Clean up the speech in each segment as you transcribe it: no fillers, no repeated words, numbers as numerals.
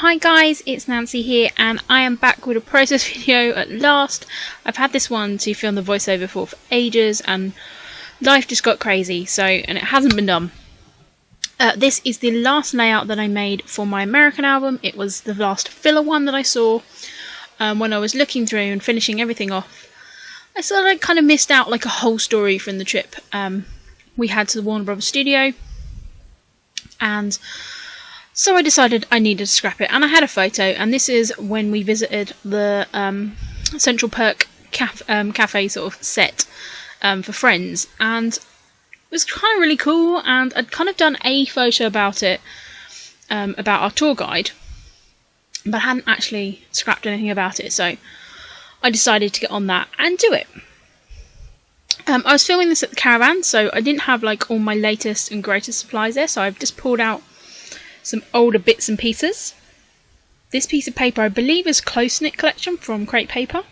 Hi guys, it's Nancy here and I am back with a process video at last. I've had this one to film the voiceover for ages and life just got crazy, and it hasn't been done. This is the last layout that I made for my American album. It was the last filler one that I saw when I was looking through and finishing everything off. I sort of kind of missed out like a whole story from the trip we had to the Warner Brothers studio, and so I decided I needed to scrap it, and I had a photo, and this is when we visited the Central Perk cafe sort of set for Friends, and it was kind of really cool, and I'd kind of done a photo about it, about our tour guide, but I hadn't actually scrapped anything about it, so I decided to get on that and do it. I was filming this at the caravan, so I didn't have like all my latest and greatest supplies there, so I've just pulled out some older bits and pieces. This piece of paper I believe is Close Knit Collection from Crate Paper,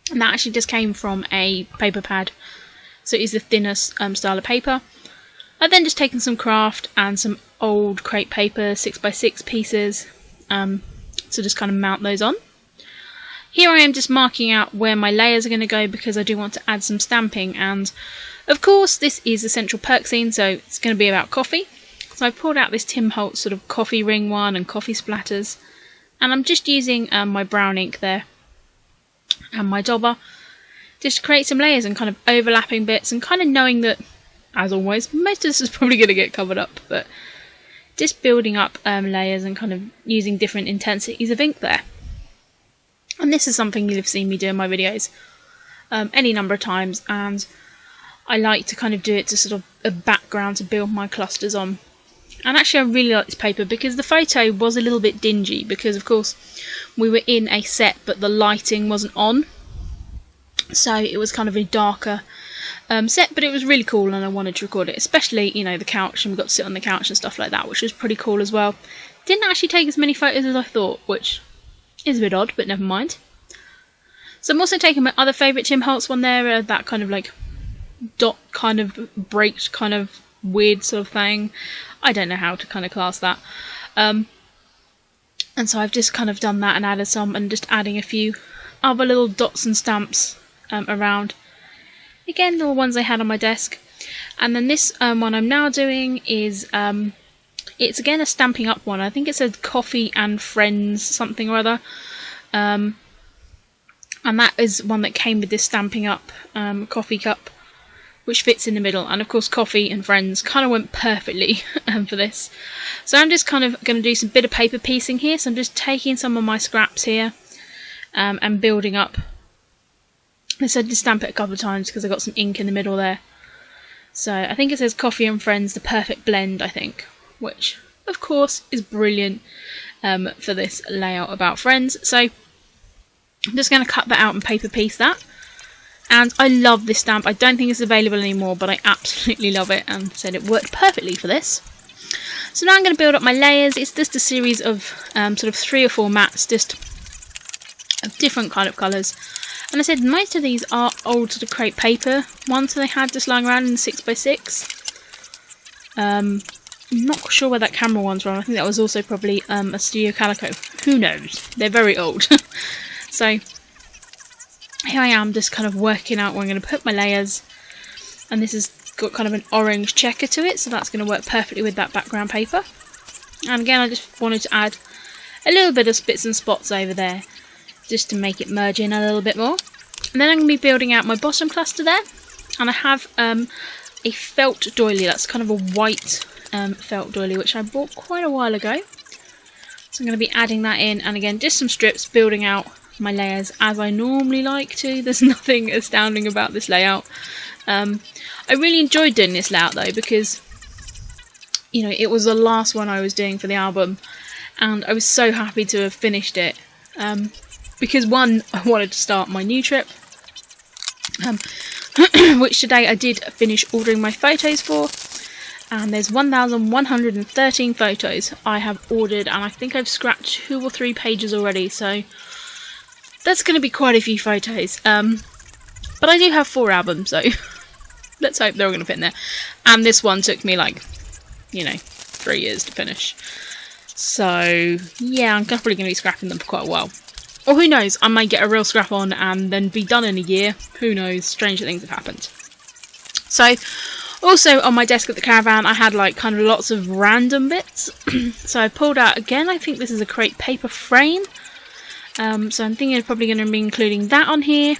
and that actually just came from a paper pad, so it is the thinner style of paper. I've then just taken some craft and some old Crate Paper 6x6 pieces to just kind of mount those on. Here I am just marking out where my layers are going to go because I do want to add some stamping, and of course this is the Central Perk scene, so it's going to be about coffee. So I pulled out this Tim Holtz sort of coffee ring one and coffee splatters, and I'm just using my brown ink there and my dauber just to create some layers and kind of overlapping bits, and kind of knowing that, as always, most of this is probably going to get covered up, but just building up layers and kind of using different intensities of ink there. And this is something you'll have seen me do in my videos any number of times, and I like to kind of do it to sort of a background to build my clusters on. And actually I really like this paper because the photo was a little bit dingy because of course we were in a set but the lighting wasn't on, so it was kind of a darker set, but it was really cool and I wanted to record it, especially, you know, the couch, and we got to sit on the couch and stuff like that, which was pretty cool as well. Didn't actually take as many photos as I thought, which is a bit odd, but never mind. So I'm also taking my other favourite Tim Holtz one there, that kind of like dot kind of breaked kind of weird sort of thing. I don't know how to kind of class that. And so I've just kind of done that and added some, and just adding a few other little dots and stamps around. Again, little ones I had on my desk. And then this one I'm now doing is, it's again a Stamping Up one. I think it said Coffee and Friends something or other. And that is one that came with this Stamping Up coffee cup, which fits in the middle, and of course Coffee and Friends kind of went perfectly for this. So I'm just kind of going to do some bit of paper piecing here, so I'm just taking some of my scraps here and building up. I said to stamp it a couple of times because I got some ink in the middle there. So I think it says Coffee and Friends, the perfect blend, I think, which of course is brilliant for this layout about Friends. So I'm just going to cut that out and paper piece that. And I love this stamp. I don't think it's available anymore, but I absolutely love it, and said it worked perfectly for this. So now I'm going to build up my layers. It's just a series of sort of 3 or 4 mats, just of different kind of colours. And I said most of these are old sort of Crate Paper ones that I had just lying around in 6x6. I'm not sure where that camera one's from. I think that was also probably a Studio Calico. Who knows? They're very old. So here I am just kind of working out where I'm going to put my layers, and this has got kind of an orange checker to it, so that's going to work perfectly with that background paper. And again, I just wanted to add a little bit of bits and spots over there just to make it merge in a little bit more. And then I'm going to be building out my bottom cluster there, and I have a felt doily. That's kind of a white felt doily which I bought quite a while ago, so I'm going to be adding that in, and again just some strips, building out my layers as I normally like to. There's nothing astounding about this layout. I really enjoyed doing this layout though, because you know it was the last one I was doing for the album, and I was so happy to have finished it, because one, I wanted to start my new trip, which today I did finish ordering my photos for, and there's 1,113 photos I have ordered, and I think I've scrapped 2 or 3 pages already, so that's going to be quite a few photos. But I do have 4 albums, so let's hope they're all going to fit in there. And this one took me like, you know, 3 years to finish. So yeah, I'm probably going to be scrapping them for quite a while. Or who knows, I might get a real scrap on and then be done in a year. Who knows, stranger things have happened. So, also on my desk at the caravan, I had like kind of lots of random bits. So I pulled out, again, I think this is a crepe paper frame. So I'm thinking I'm probably going to be including that on here.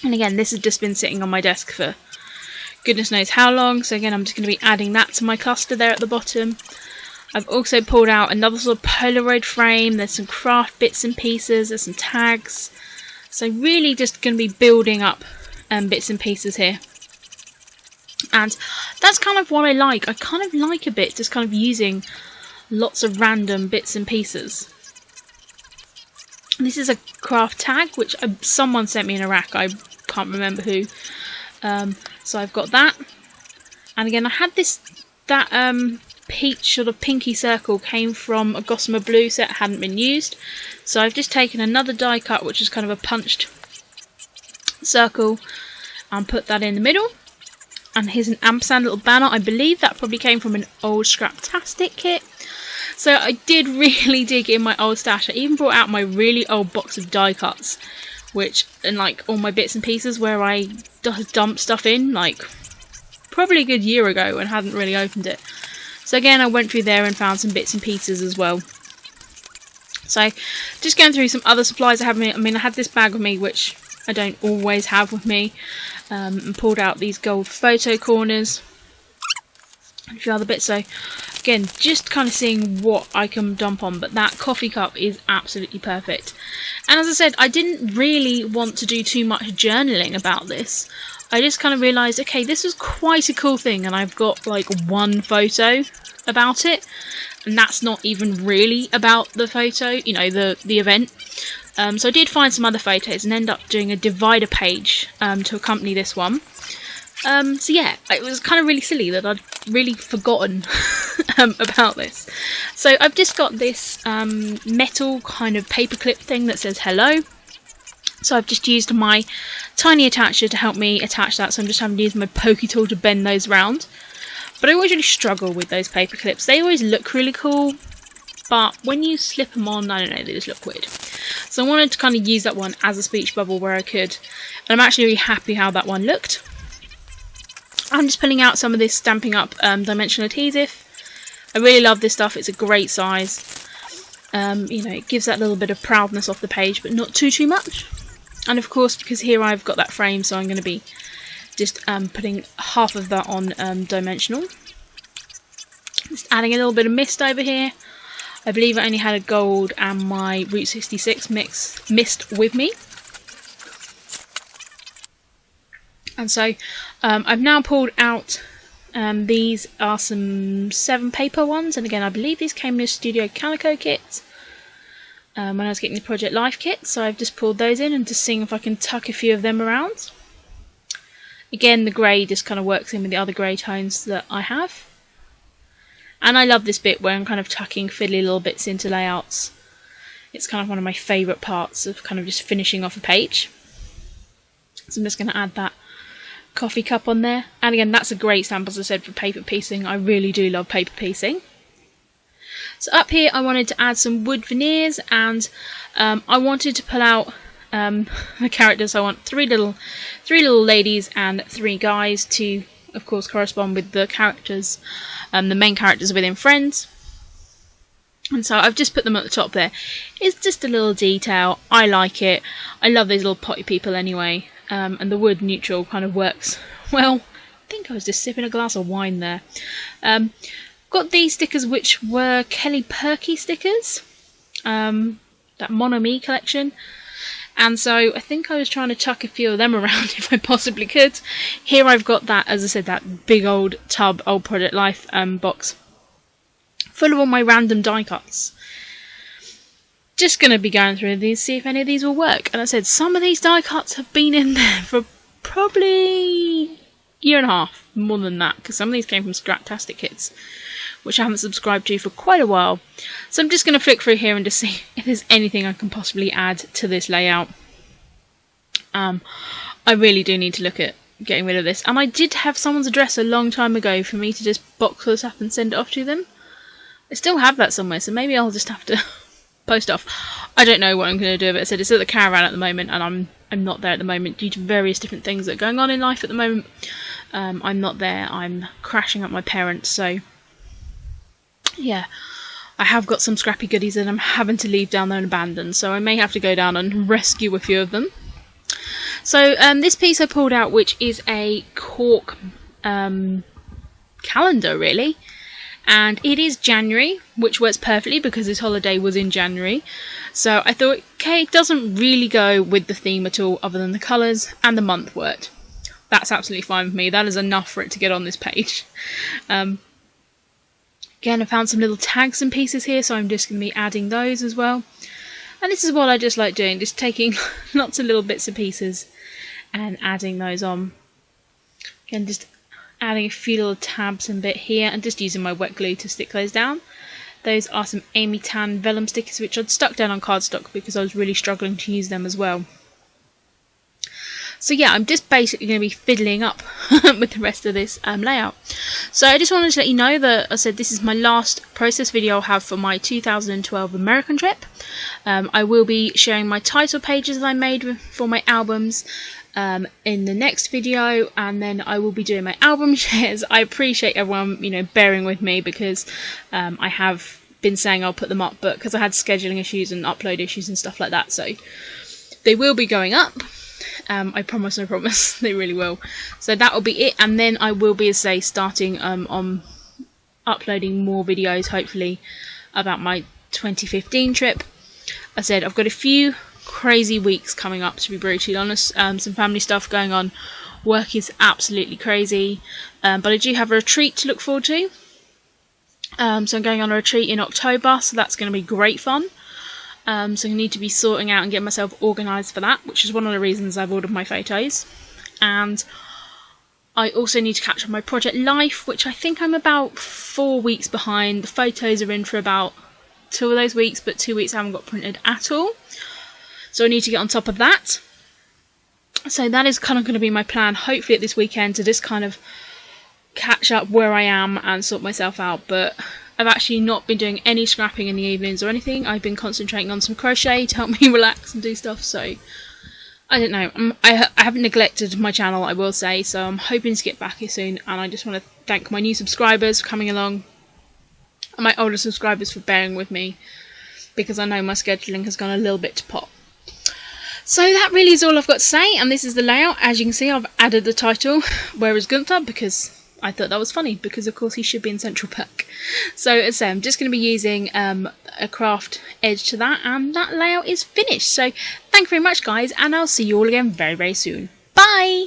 And again, this has just been sitting on my desk for goodness knows how long. So again, I'm just going to be adding that to my cluster there at the bottom. I've also pulled out another sort of Polaroid frame. There's some craft bits and pieces. There's some tags. So really just going to be building up bits and pieces here. And that's kind of what I like. I kind of like a bit just kind of using lots of random bits and pieces. And this is a craft tag, which someone sent me in Iraq. I can't remember who. So I've got that. And again, I had that peach sort of pinky circle came from a Gossamer Blue set, hadn't been used. So I've just taken another die cut, which is kind of a punched circle, and put that in the middle. And here's an ampersand little banner. I believe that probably came from an old Scraptastic kit. So I did really dig in my old stash. I even brought out my really old box of die cuts, and like all my bits and pieces where I dumped stuff in, like probably a good year ago, and hadn't really opened it. So again, I went through there and found some bits and pieces as well. So just going through some other supplies I have. I mean, I had this bag with me, which I don't always have with me, and pulled out these gold photo corners and a few other bits. So again, just kind of seeing what I can dump on, but that coffee cup is absolutely perfect. And as I said, I didn't really want to do too much journaling about this. I just kind of realised, okay, this was quite a cool thing, and I've got like one photo about it, and that's not even really about the photo, you know, the event. So I did find some other photos and end up doing a divider page to accompany this one. So yeah, it was kind of really silly that I'd really forgotten about this. So I've just got this metal kind of paperclip thing that says hello. So I've just used my tiny attacher to help me attach that, so I'm just having to use my pokey tool to bend those round. But I always really struggle with those paper clips. They always look really cool, but when you slip them on, I don't know, they just look weird. So I wanted to kind of use that one as a speech bubble where I could, and I'm actually really happy how that one looked. I'm just pulling out some of this Stampin' Up dimensional adhesive. I really love this stuff, it's a great size. You know, it gives that little bit of proudness off the page, but not too much. And of course, because here I've got that frame, so I'm going to be just putting half of that on dimensional. Just adding a little bit of mist over here. I believe I only had a gold and my Route 66 mist with me. And so I've now pulled out, these are some 7 paper ones, and again I believe these came in a Studio Calico kit. When I was getting the Project Life kit, so I've just pulled those in and just seeing if I can tuck a few of them around. Again, the grey just kind of works in with the other grey tones that I have. And I love this bit where I'm kind of tucking fiddly little bits into layouts. It's kind of one of my favourite parts of kind of just finishing off a page. So I'm just going to add that coffee cup on there. And again, that's a great sample, as I said, for paper piecing. I really do love paper piecing. So up here I wanted to add some wood veneers, and I wanted to pull out the characters. I want three little ladies and 3 guys to, of course, correspond with the characters, the main characters within Friends. And so I've just put them at the top there. It's just a little detail. I like it. I love these little potty people anyway, and the wood neutral kind of works well. I think I was just sipping a glass of wine there. Got these stickers, which were Kelly Perky stickers, that Mono Me collection, and so I think I was trying to tuck a few of them around if I possibly could. Here I've got that, as I said, that big old tub, old Project Life box, full of all my random die cuts. Just going to be going through these, see if any of these will work. And I said, some of these die cuts have been in there for probably a year and a half, more than that, because some of these came from Scraptastic kits, which I haven't subscribed to for quite a while. So I'm just going to flick through here and just see if there's anything I can possibly add to this layout. I really do need to look at getting rid of this. And I did have someone's address a long time ago for me to just box this up and send it off to them. I still have that somewhere, so maybe I'll just have to post off. I don't know what I'm going to do with it. I said it's at the caravan at the moment, and I'm not there at the moment due to various different things that are going on in life at the moment. I'm not there. I'm crashing at my parents', so yeah. I have got some scrappy goodies that I'm having to leave down there and abandon, so I may have to go down and rescue a few of them. So this piece I pulled out, which is a cork calendar, really. And it is January, which works perfectly because this holiday was in January. So I thought, okay, it doesn't really go with the theme at all other than the colours, and the month worked. That's absolutely fine with me. That is enough for it to get on this page. Again, I found some little tags and pieces here, so I'm just going to be adding those as well. And this is what I just like doing, just taking lots of little bits and pieces and adding those on. Again, just adding a few little tabs and bit here, and just using my wet glue to stick those down. Those are some Amy Tan vellum stickers, which I'd stuck down on cardstock because I was really struggling to use them as well. So yeah, I'm just basically going to be fiddling up with the rest of this layout. So I just wanted to let you know that I said this is my last process video I'll have for my 2012 American trip. I will be sharing my title pages that I made for my albums in the next video, and then I will be doing my album shares. I appreciate everyone, bearing with me because I have been saying I'll put them up, but because I had scheduling issues and upload issues and stuff like that, so they will be going up. I promise, I promise, they really will. So that will be it, and then I will be, as I say, starting on uploading more videos, hopefully, about my 2015 trip. I said I've got a few crazy weeks coming up, to be brutally honest. Some family stuff going on. Work is absolutely crazy, but I do have a retreat to look forward to. So I'm going on a retreat in October, so that's going to be great fun. So I need to be sorting out and getting myself organised for that, which is one of the reasons I've ordered my photos. And I also need to catch up my project life, which I think I'm about 4 weeks behind. The photos are in for about 2 of those weeks, but 2 weeks I haven't got printed at all. So I need to get on top of that. So that is kind of going to be my plan, hopefully at this weekend, to just kind of catch up where I am and sort myself out. But I've actually not been doing any scrapping in the evenings or anything. I've been concentrating on some crochet to help me relax and do stuff. So I don't know. I haven't neglected my channel, I will say. So I'm hoping to get back here soon. And I just want to thank my new subscribers for coming along, and my older subscribers for bearing with me, because I know my scheduling has gone a little bit to pot. So that really is all I've got to say, and this is the layout. As you can see, I've added the title, Where is Gunther? Because I thought that was funny, because of course he should be in Central Park. So as I say, I'm just going to be using a craft edge to that, and that layout is finished. So thank you very much, guys, and I'll see you all again very, very soon. Bye!